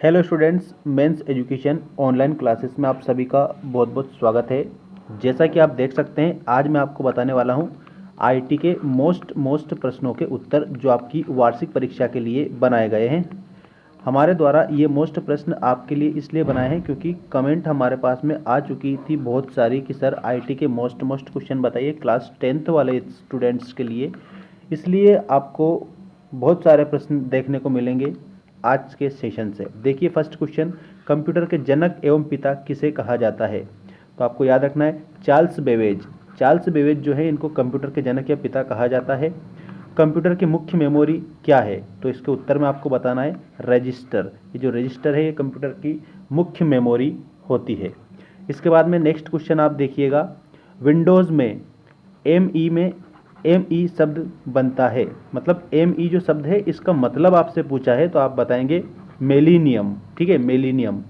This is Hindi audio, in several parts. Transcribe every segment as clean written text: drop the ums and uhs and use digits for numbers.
हेलो स्टूडेंट्स, मेंस एजुकेशन ऑनलाइन क्लासेस में आप सभी का बहुत बहुत स्वागत है। जैसा कि आप देख सकते हैं, आज मैं आपको बताने वाला हूं आईटी के मोस्ट प्रश्नों के उत्तर जो आपकी वार्षिक परीक्षा के लिए बनाए गए हैं। हमारे द्वारा ये मोस्ट प्रश्न आपके लिए इसलिए बनाए हैं क्योंकि कमेंट हमारे पास में आ चुकी थी बहुत सारी कि सर आईटी के मोस्ट क्वेश्चन बताइए क्लास 10th वाले स्टूडेंट्स के लिए। इसलिए आपको बहुत सारे प्रश्न देखने को मिलेंगे आज के सेशन से। देखिए फर्स्ट क्वेश्चन, कंप्यूटर के जनक एवं पिता किसे कहा जाता है? तो आपको याद रखना है चार्ल्स बेबेज। चार्ल्स बेबेज जो है इनको कंप्यूटर के जनक या पिता कहा जाता है। कंप्यूटर की मुख्य मेमोरी क्या है? तो इसके उत्तर में आपको बताना है रजिस्टर। ये जो रजिस्टर है ये कंप्यूटर की मुख्य मेमोरी होती है। इसके बाद में नेक्स्ट क्वेश्चन आप देखिएगा, विंडोज़ में एम ई शब्द बनता है, मतलब एम ई जो शब्द है इसका मतलब आपसे पूछा है तो आप बताएंगे मेलिनियम। ठीक है, मेलिनियम।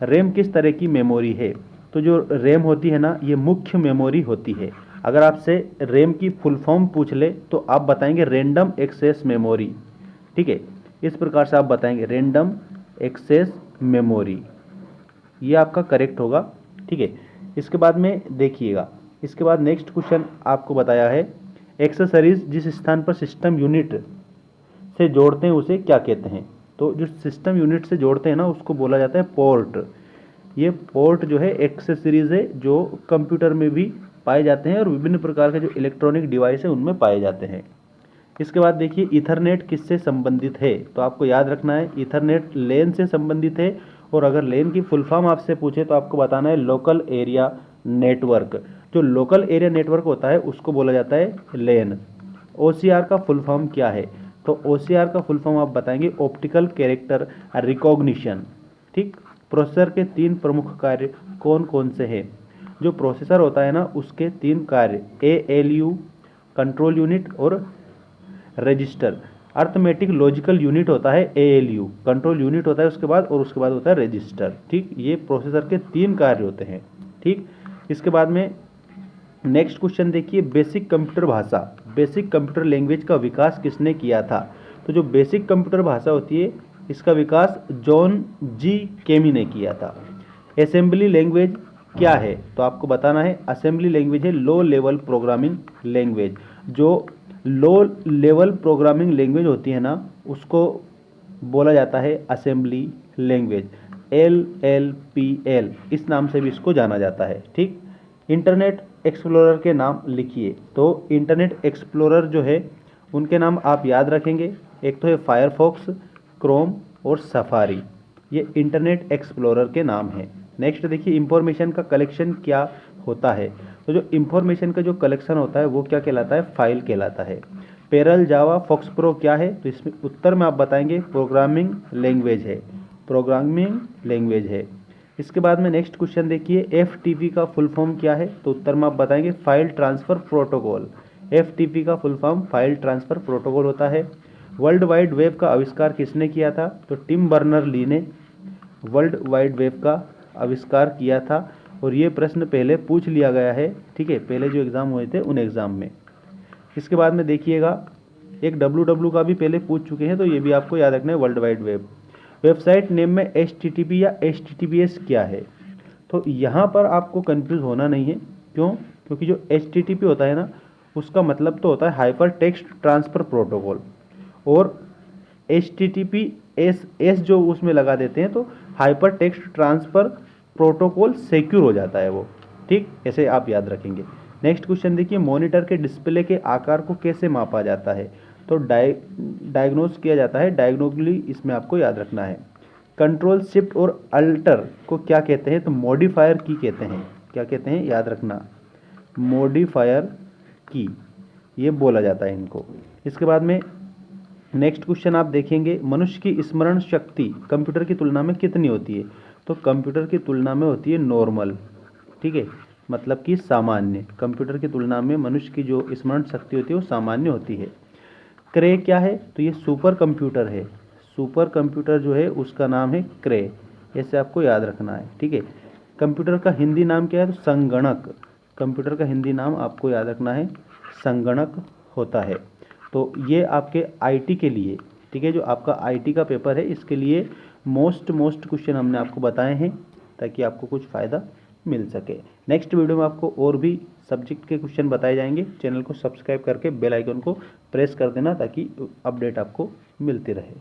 रैम किस तरह की मेमोरी है? तो जो रैम होती है ना ये मुख्य मेमोरी होती है। अगर आपसे रैम की फुल फॉर्म पूछ ले तो आप बताएंगे रैंडम एक्सेस मेमोरी। ठीक है, इस प्रकार से आप बताएंगे रैंडम एक्सेस मेमोरी, ये आपका करेक्ट होगा। ठीक है, इसके बाद में देखिएगा, इसके बाद नेक्स्ट क्वेश्चन आपको बताया है एक्सेसरीज जिस स्थान पर सिस्टम यूनिट से जोड़ते हैं उसे क्या कहते हैं? तो जो सिस्टम यूनिट से जोड़ते हैं ना उसको बोला जाता है पोर्ट। ये पोर्ट जो है एक्सेसरीज है जो कंप्यूटर में भी पाए जाते हैं और विभिन्न प्रकार के जो इलेक्ट्रॉनिक डिवाइस है उनमें पाए जाते हैं। इसके बाद देखिए ईथरनेट किससे संबंधित है? तो आपको याद रखना है ईथरनेट लेन से संबंधित है। और अगर लेन की फुल फॉर्म आपसे पूछे तो आपको बताना है लोकल एरिया नेटवर्क। जो लोकल एरिया नेटवर्क होता है उसको बोला जाता है लेन। ओसीआर का फुल फॉर्म क्या है? तो ओसीआर का फुल फॉर्म आप बताएंगे ऑप्टिकल कैरेक्टर रिकॉग्निशन। ठीक, प्रोसेसर के 3 प्रमुख कार्य कौन कौन से हैं? जो प्रोसेसर होता है ना उसके 3 कार्य एएलयू, कंट्रोल यूनिट और रजिस्टर। अर्थमेटिक लॉजिकल यूनिट होता है एएलयू, कंट्रोल यूनिट होता है उसके बाद, और उसके बाद होता है रजिस्टर। ठीक, ये प्रोसेसर के 3 कार्य होते हैं। ठीक, इसके बाद में नेक्स्ट क्वेश्चन देखिए, बेसिक कंप्यूटर भाषा, बेसिक कंप्यूटर लैंग्वेज का विकास किसने किया था? तो जो बेसिक कंप्यूटर भाषा होती है इसका विकास जॉन जी केमी ने किया था। असेंबली लैंग्वेज क्या है? तो आपको बताना है असेंबली लैंग्वेज है लो लेवल प्रोग्रामिंग लैंग्वेज। जो लो लेवल प्रोग्रामिंग लैंग्वेज होती है ना उसको बोला जाता है असेंबली लैंग्वेज, LLPL इस नाम से भी इसको जाना जाता है। ठीक, इंटरनेट एक्सप्लोरर के नाम लिखिए। तो इंटरनेट एक्सप्लोरर जो है उनके नाम आप याद रखेंगे, एक तो है फायरफॉक्स, क्रोम और सफारी। ये इंटरनेट एक्सप्लोरर के नाम है। नेक्स्ट देखिए, इंफॉर्मेशन का कलेक्शन क्या होता है? तो जो इंफॉर्मेशन का जो कलेक्शन होता है वो क्या कहलाता है? फाइल कहलाता है। पेरल, जावा, फॉक्स प्रो क्या है? तो इसमें उत्तर में आप बताएंगे प्रोग्रामिंग लैंग्वेज है, प्रोग्रामिंग लैंग्वेज है। इसके बाद में नेक्स्ट क्वेश्चन देखिए, एफटीपी का फुल फॉर्म क्या है? तो उत्तर में आप बताएंगे फाइल ट्रांसफर प्रोटोकॉल। एफटीपी का full form file transfer protocol होता है। वर्ल्ड वाइड वेब का आविष्कार किसने किया था? तो टिम बर्नर ली ने वर्ल्ड वाइड वेब का आविष्कार किया था। और ये प्रश्न पहले पूछ लिया गया है। ठीक है, पहले जो एग्ज़ाम हुए थे उन एग्ज़ाम में। इसके बाद में देखिएगा, एक डब्ल्यू का भी पहले पूछ चुके हैं तो ये भी आपको याद रखना है world wide web. Website name में HTTP या HTTPS क्या है? तो यहाँ पर आपको कंफ्यूज होना नहीं है। क्यों? क्योंकि जो HTTP होता है ना उसका मतलब तो होता है हाइपर टेक्स्ट ट्रांसफ़र प्रोटोकॉल, और HTTPS जो उसमें लगा देते हैं तो hyper text transfer protocol secure हो जाता है वो। ठीक, ऐसे आप याद रखेंगे। नेक्स्ट क्वेश्चन देखिए, मॉनिटर के डिस्प्ले के आकार को कैसे मापा जाता है? तो डायग्नोज किया जाता है डायग्नोगली, इसमें आपको याद रखना है। कंट्रोल शिफ्ट और अल्टर को क्या कहते हैं? तो मॉडिफायर की कहते हैं। क्या कहते हैं? याद रखना, मॉडिफायर की, ये बोला जाता है इनको। इसके बाद में नेक्स्ट क्वेश्चन आप देखेंगे, मनुष्य की स्मरण शक्ति कंप्यूटर की तुलना में कितनी होती है? तो कंप्यूटर की तुलना में होती है नॉर्मल। ठीक है, मतलब कि सामान्य। कंप्यूटर की तुलना में मनुष्य की जो स्मरण शक्ति होती है वो सामान्य होती है। क्रे क्या है? तो ये सुपर कंप्यूटर है। सुपर कंप्यूटर जो है उसका नाम है क्रे, ऐसे आपको याद रखना है। ठीक है, कंप्यूटर का हिंदी नाम क्या है? तो संगणक। कंप्यूटर का हिंदी नाम आपको याद रखना है संगणक होता है। तो ये आपके आईटी के लिए ठीक है। जो आपका आईटी का पेपर है इसके लिए मोस्ट क्वेश्चन हमने आपको बताए हैं ताकि आपको कुछ फ़ायदा मिल सके। नेक्स्ट वीडियो में आपको और भी सब्जेक्ट के क्वेश्चन बताए जाएंगे। चैनल को सब्सक्राइब करके बेल आइकन को प्रेस कर देना ताकि अपडेट आपको मिलती रहे।